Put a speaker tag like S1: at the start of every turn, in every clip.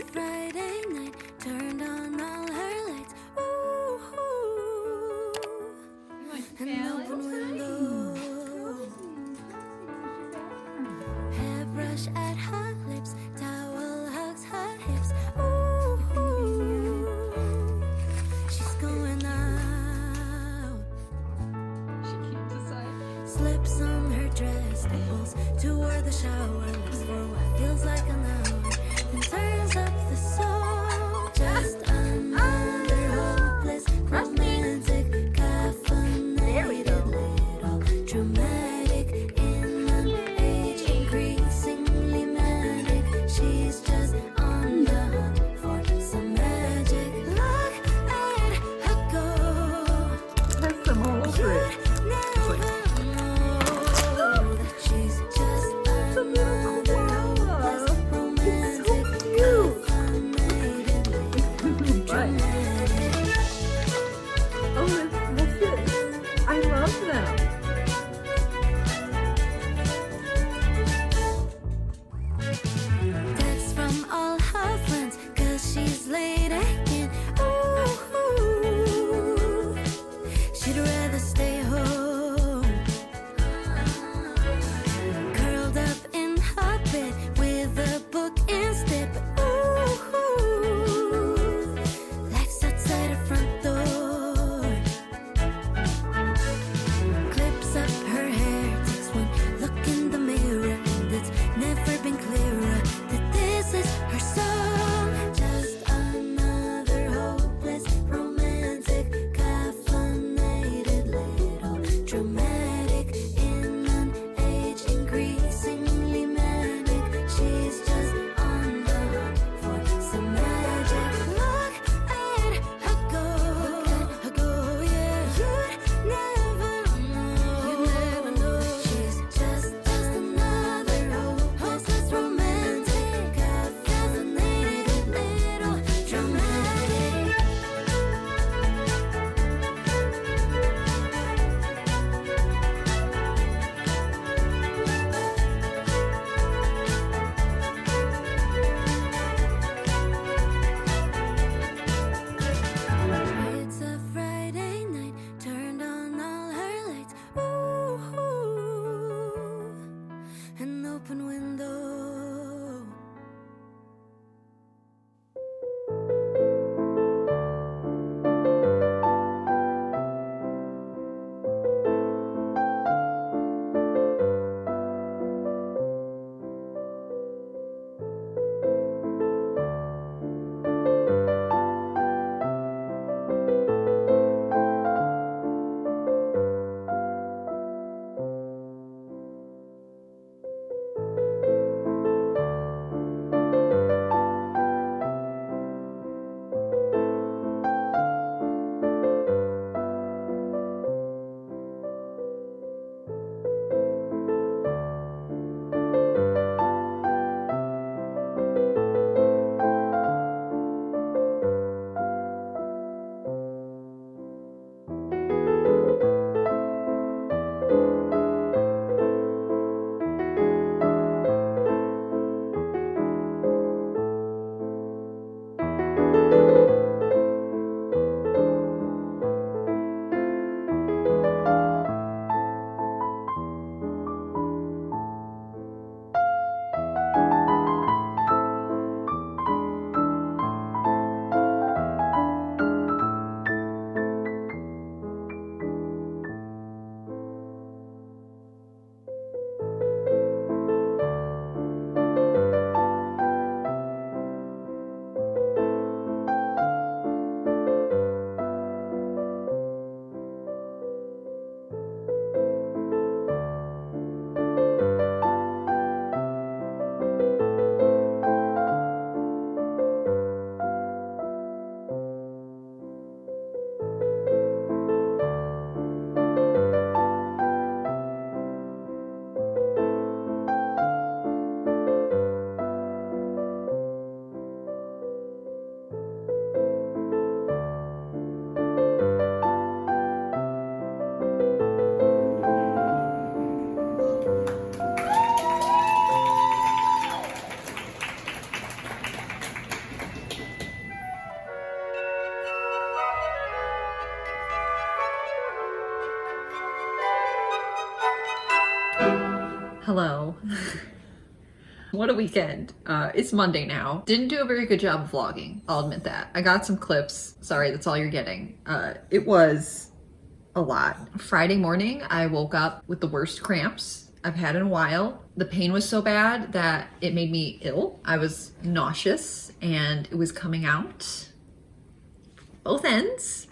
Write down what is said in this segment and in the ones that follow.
S1: Friday night, turned on all her lights. Ooh, an open window. Hairbrush at her lips, towel hugs her hips. Ooh, she's going out.
S2: She can't decide.
S1: Slips on her dress, pulls toward the shower, lives for what feels like an hour, then turns up the song. Just another hopeless, romantic, caffeinated, little dramatic in an age increasingly manic. She's just on the hunt for some magic. Look at her go.
S2: That's some whole trick.
S1: Never know that she's just another hopeless,
S3: Hello. What a weekend. It's Monday now. Didn't do a very good job of vlogging, I'll admit that. I got some clips. Sorry, that's all you're getting. It was a lot. Friday morning, I woke up with the worst cramps I've had in a while. The pain was so bad that it made me ill. I was nauseous and it was coming out both ends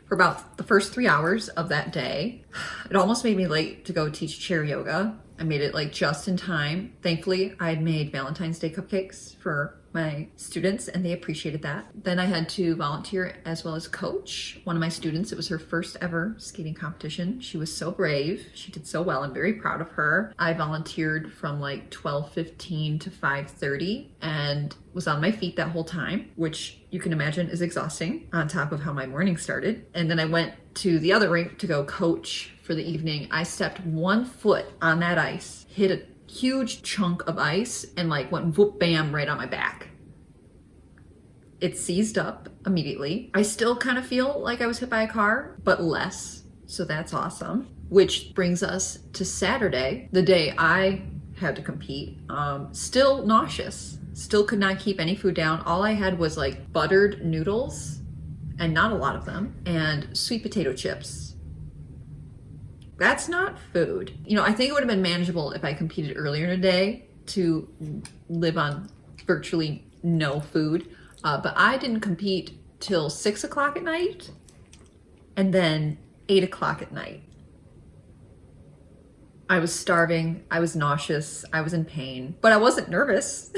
S3: for about the first 3 hours of that day. It almost made me late to go teach chair yoga. I made it like just in time. Thankfully, I had made Valentine's Day cupcakes for my students and they appreciated that. Then I had to volunteer as well as coach one of my students. It was her first ever skating competition. She was so brave. She did so well. I'm very proud of her. I volunteered from like 12:15 to 5:30 and was on my feet that whole time, which you can imagine is exhausting on top of how my morning started. And then I went to the other rink to go coach for the evening. I stepped 1 foot on that ice, hit a huge chunk of ice and like went whoop bam right on my back. It seized up immediately. I still kind of feel like I was hit by a car, but less. So that's awesome. Which brings us to Saturday, the day I had to compete. Still nauseous. Still could not keep any food down. All I had was like buttered noodles, and not a lot of them, and sweet potato chips. That's not food. You know, I think it would have been manageable if I competed earlier in the day to live on virtually no food. But I didn't compete till 6 o'clock at night and then 8 o'clock at night. I was starving, I was nauseous, I was in pain, but I wasn't nervous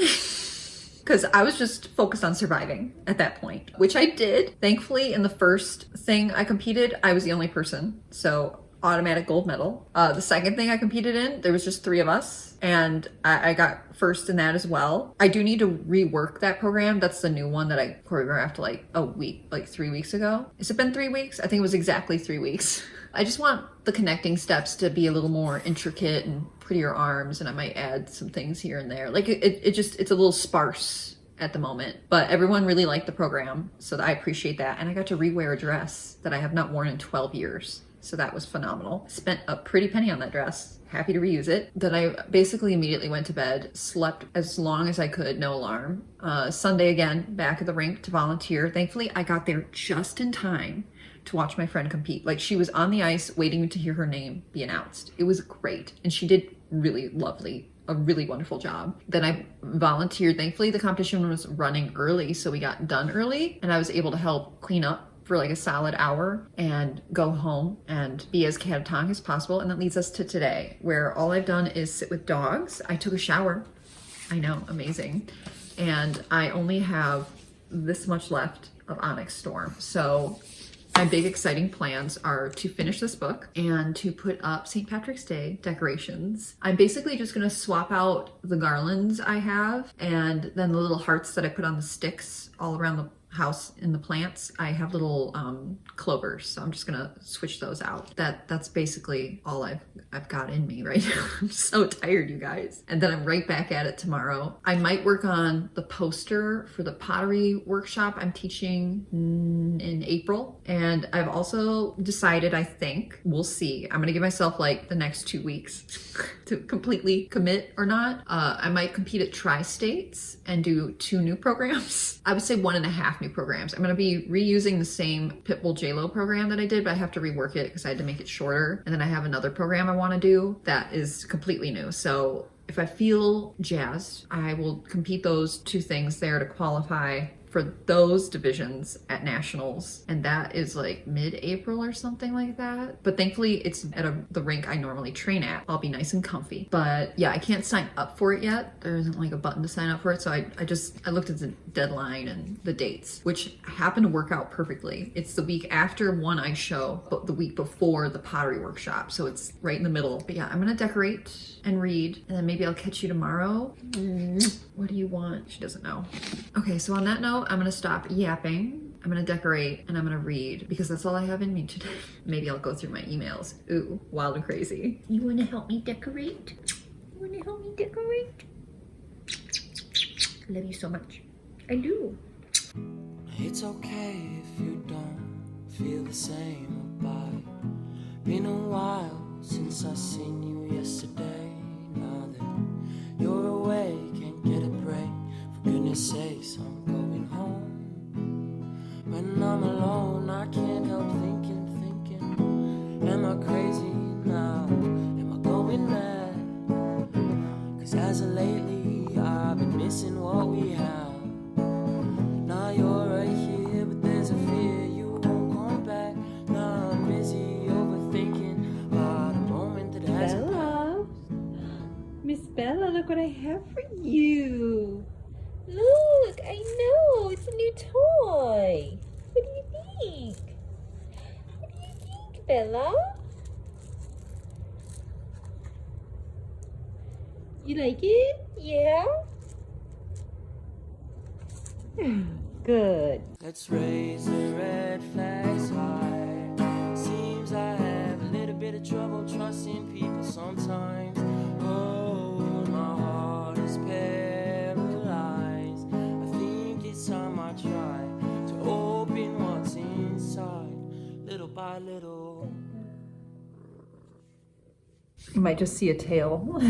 S3: because I was just focused on surviving at that point, which I did. Thankfully, in the first thing I competed, I was the only person. So automatic gold medal. The second thing I competed in, there was just 3 of us and I got first in that as well. I do need to rework that program. That's the new one that I choreographed like a week, like 3 weeks ago. Has it been 3 weeks? I think it was exactly 3 weeks. I just want the connecting steps to be a little more intricate and prettier arms, and I might add some things here and there. Like it's a little sparse at the moment, but everyone really liked the program, so I appreciate that. And I got to rewear a dress that I have not worn in 12 years. So that was phenomenal. Spent a pretty penny on that dress. Happy to reuse it. Then I basically immediately went to bed, slept as long as I could, no alarm. Sunday again, back at the rink to volunteer. Thankfully, I got there just in time to watch my friend compete. Like, she was on the ice waiting to hear her name be announced. It was great. And she did really lovely, a really wonderful job. Then I volunteered. Thankfully, the competition was running early, so we got done early and I was able to help clean up for like a solid hour and go home and be as catatonic as possible. And that leads us to today, where all I've done is sit with dogs. I took a shower. I know, amazing. And I only have this much left of Onyx Storm. So my big exciting plans are to finish this book and to put up St. Patrick's Day decorations. I'm basically just gonna swap out the garlands I have and then the little hearts that I put on the sticks all around the house in the plants. I have little clovers, so I'm just gonna switch those out. That's basically all I've got in me right now. I'm so tired, you guys. And then I'm right back at it tomorrow. I might work on the poster for the pottery workshop I'm teaching in April. And I've also decided, I think, we'll see, I'm gonna give myself like the next 2 weeks to completely commit or not. I might compete at Tri-States and do 2 new programs. I would say 1.5 new programs. I'm gonna be reusing the same Pitbull JLo program that I did, but I have to rework it because I had to make it shorter. And then I have another program I wanna do that is completely new. So if I feel jazzed, I will compete those 2 things there to qualify for those divisions at nationals, and that is like mid-April or something like that. But thankfully it's at the rink I normally train at. I'll be nice and comfy. But yeah, I can't sign up for it yet. There isn't like a button to sign up for it, so I looked at the deadline and the dates, which happen to work out perfectly. It's the week after one ice show, but the week before the pottery workshop, so it's right in the middle. But yeah, I'm gonna decorate and read, and then maybe I'll catch you tomorrow. What do you want? She doesn't know. Okay, so on that note, I'm gonna stop yapping. I'm gonna decorate and I'm gonna read because that's all I have in me today. Maybe I'll go through my emails. Ooh, wild and crazy. You wanna help me decorate? You wanna help me decorate? I love you so much. I do.
S4: It's okay if you don't feel the same about it. Been a while since I seen you yesterday. Now that You're away, can't get a break. For goodness sakes, I'm going home. When I'm alone, I can't help thinking. Am I crazy now? Am I going mad? 'Cause as of lately, I've been missing what we have. Now you're right here, but there's a fear you won't come back. Now I'm busy overthinking about a moment that hasn't passed.
S2: Bella, Miss Bella, look what I have for you. Look, I know, it's a new toy. What do you think? What do you think, Bella? You like it? Yeah? Good.
S4: Let's raise the red flags high. Seems I have a little bit of trouble trusting people sometimes. Oh, my heart is paralyzed. I think it's time I try to open what's inside, little by little.
S3: You might just see a tail.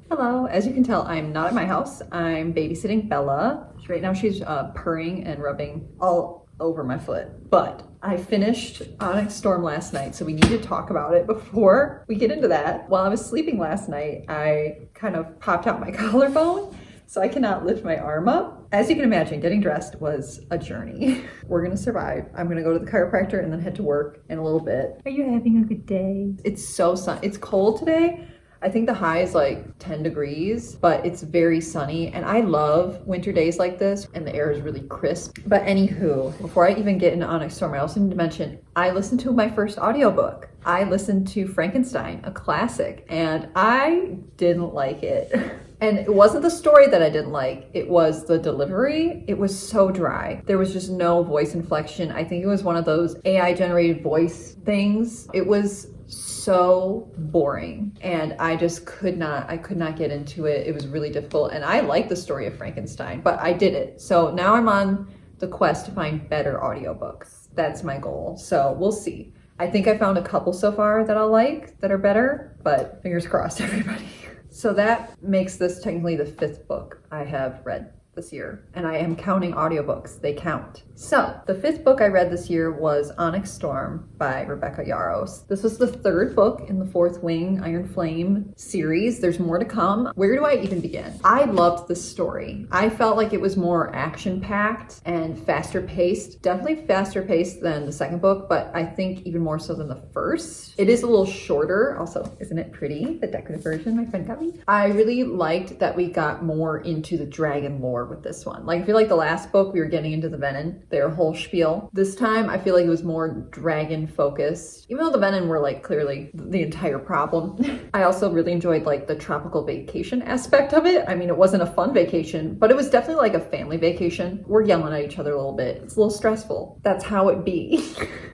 S3: Hello, as you can tell, I'm not at my house. I'm babysitting Bella. Right now she's purring and rubbing all over my foot. But I finished Onyx Storm last night, so we need to talk about it before we get into that. While I was sleeping last night, I kind of popped out my collarbone, so I cannot lift my arm up. As you can imagine, getting dressed was a journey. We're gonna survive. I'm gonna go to the chiropractor and then head to work in a little bit. Are you having a good day? It's so it's cold today. I think the high is like 10 degrees, but it's very sunny. And I love winter days like this and the air is really crisp. But anywho, before I even get into Onyx Storm, I also need to mention, I listened to my first audiobook. I listened to Frankenstein, a classic, and I didn't like it. And it wasn't the story that I didn't like, it was the delivery. It was so dry. There was just no voice inflection. I think it was one of those AI generated voice things. It was so boring and I could not get into it. It was really difficult and I like the story of Frankenstein, but I did it. So now I'm on the quest to find better audiobooks. That's my goal. So we'll see. I think I found a couple so far that I'll like, that are better, but fingers crossed, everybody. So that makes this technically the 5th book I have read this year, and I am counting audiobooks. They count. So the 5th book I read this year was Onyx Storm by Rebecca Yarros. This was the 3rd book in the 4th Wing Iron Flame series. There's more to come. Where do I even begin? I loved this story. I felt like it was more action-packed and faster paced. Definitely faster paced than the 2nd book, but I think even more so than the 1st. It is a little shorter. Also, isn't it pretty? The decorative version my friend got me. I really liked that we got more into the dragon lore with this one. Like, I feel like the last book we were getting into the Venom, their whole spiel. This time I feel like it was more dragon focused, even though the Venom were like clearly the entire problem. I also really enjoyed like the tropical vacation aspect of it. I mean, it wasn't a fun vacation, but it was definitely like a family vacation. We're yelling at each other a little bit. It's a little stressful. That's how it be.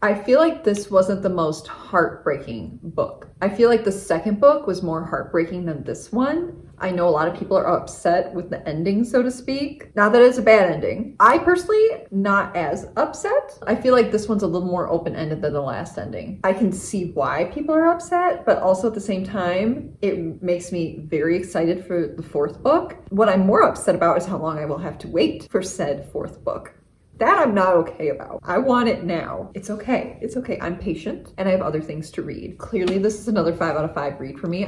S3: I feel like this wasn't the most heartbreaking book. I feel like the 2nd book was more heartbreaking than this one. I know a lot of people are upset with the ending, so to speak. Not that it's a bad ending. I personally, not as upset. I feel like this one's a little more open-ended than the last ending. I can see why people are upset, but also at the same time, it makes me very excited for the 4th book. What I'm more upset about is how long I will have to wait for said 4th book. That I'm not okay about. I want it now. It's okay. It's okay. I'm patient and I have other things to read. Clearly, this is another 5 out of 5 read for me.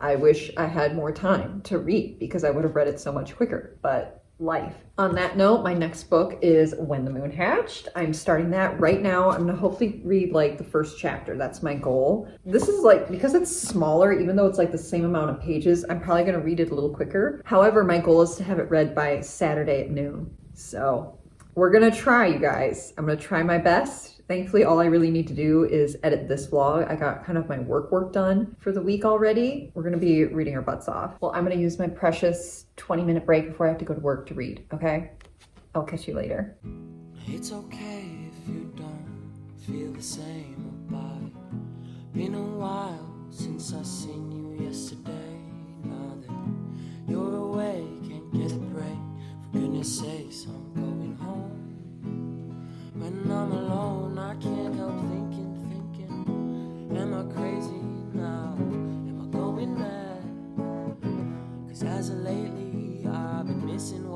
S3: I wish I had more time to read because I would have read it so much quicker, but life. On that note, my next book is When the Moon Hatched. I'm starting that right now. I'm gonna hopefully read like the first chapter. That's my goal. This is like, because it's smaller, even though it's like the same amount of pages, I'm probably gonna read it a little quicker. However, my goal is to have it read by Saturday at noon. So we're gonna try, you guys. I'm gonna try my best. Thankfully, all I really need to do is edit this vlog. I got kind of my work done for the week already. We're gonna be reading our butts off. Well, I'm gonna use my precious 20-minute break before I have to go to work to read, okay? I'll catch you later.
S4: It's okay if you don't feel the same about it. Been a while since I seen you yesterday. Now that you're away, can't get a break. For goodness sakes, I'm going home. When I'm alone, I can't help thinking. Am I crazy now? Am I going mad? 'Cause 'Cause as of lately, I've been missing